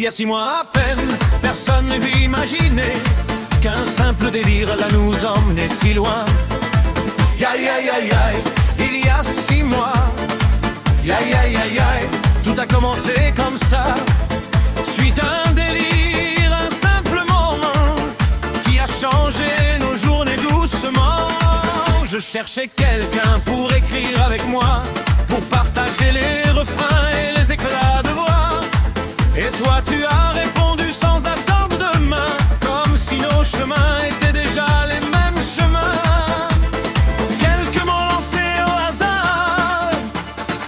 Il y a 6 mois à peine, personne n'avait imaginé qu'un simple délire allait nous emmener si loin. Aïe aïe aïe aïe, il y a 6 mois. Aïe aïe aïe aïe, tout a commencé comme ça. Suite à un délire, un simple moment qui a changé nos journées doucement. Je cherchais quelqu'un pour écrire avec moi, pour partager les refrains et les éclats de voix. Et toi tu as répondu sans attendre demain, comme si nos chemins étaient déjà les mêmes chemins. Quelques mots lancés au hasard,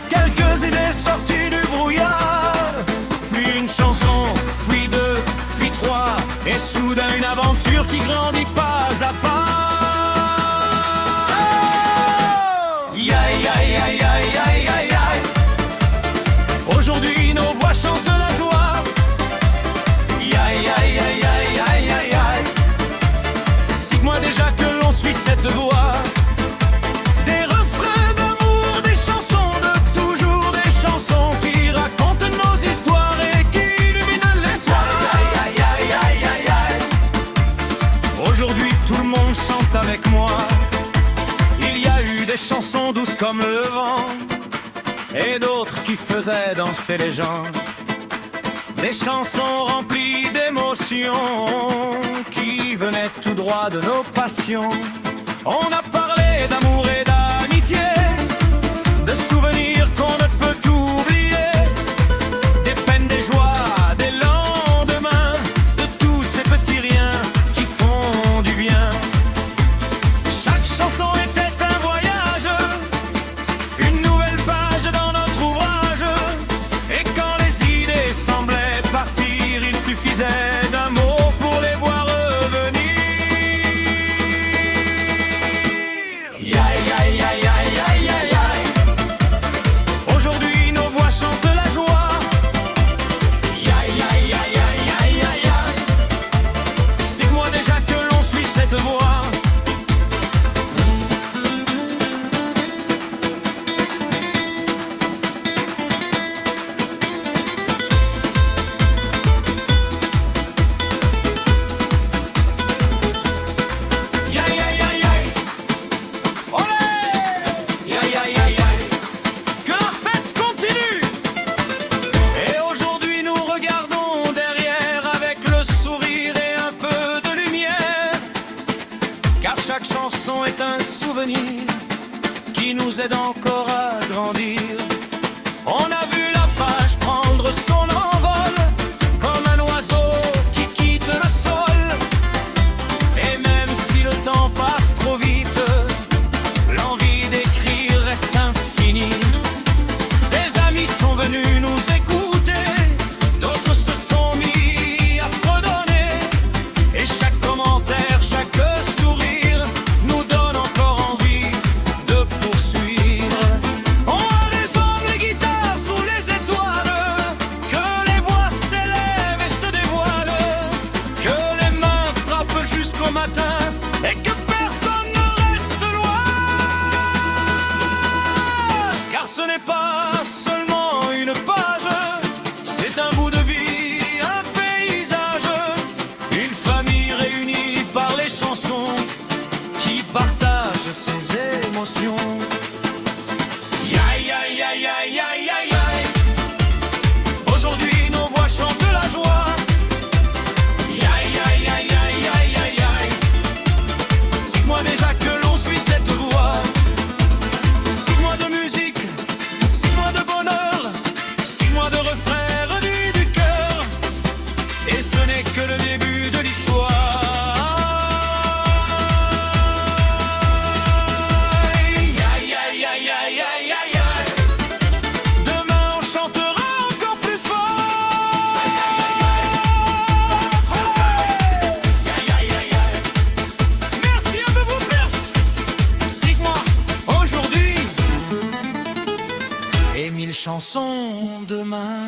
quelques idées sorties du brouillard. Puis une chanson, puis deux, puis trois, et soudain une aventure qui grandit pas à pas. Aïe aïe aïe aïe aïe aïe aïe. Aujourd'hui nos voix chantent la joie. Aïe aïe aïe aïe aïe aïe aïe. 6 mois déjà que l'on suit cette voie. Des refrains d'amour, des chansons de toujours, des chansons qui racontent nos histoires et qui illuminent l'espoir. Aïe aïe aïe aïe aïe aïe. Aujourd'hui tout le monde chante avec moi. Il y a eu des chansons douces comme le vent, et d'autres qui faisaient danser les gens. Des chansons remplies d'émotions qui venaient tout droit de nos passions. On a parlé d'amour et d'amitié, de souvenirs qu'on ne peut oublier, des peines, des joies, des lendemains, de tous ces petits riens qui font du bien. Chaque chanson était un voyage, une nouvelle page dans notre ouvrage. Et quand les idées semblaient partir, il suffisait d'un mot pour les voir revenir. Aïe aïe aïe aïe aïe aïe aïe. Aujourd'hui nos voix chantent la joie. Aïe aïe aïe aïe aïe aïe aïe. 6 mois déjà que l'on suit cette voie. Que la fête continue. Et aujourd'hui nous regardons derrière avec le sourire et un peu de lumière, car chaque chanson est un souvenir qui nous aide encore à grandir. On a vu la page prendre son envol comme un oiseau qui quitte le sol. Et même si le temps passe trop vite, l'envie d'écrire reste infinie. Des amis sont venus nous écouter, d'autres se sont mis à fredonner. Et chaque commentaire, chaque sourire nous donne encore envie de poursuivre. On a des hommes, les guitares sous les étoiles, que les voix s'élèvent et se dévoilent, que les mains frappent jusqu'au matin et que personne ne reste loin. Car ce n'est pas seulement une page, c'est un bout de vie, un paysage, une famille réunie par les chansons qui partagent ses émotions. Aïe aïe aïe aïe aïe aïe aïe. Aujourd'hui nos voix chantent la joie. Aïe aïe aïe aïe aïe aïe aïe. 6 mois déjà que l'on suit cette voie. 6 mois de musique, 6 mois de bonheur, 6 mois de refrains revenus du cœur. Et ce n'est que le début de l'histoire. Aïe aïe aïe aïe aïe aïe aïe. Demain on chantera encore plus fort. Aïe aïe aïe aïe. Merci à vous, merci. 6 mois aujourd'hui et 1000 chansons demain.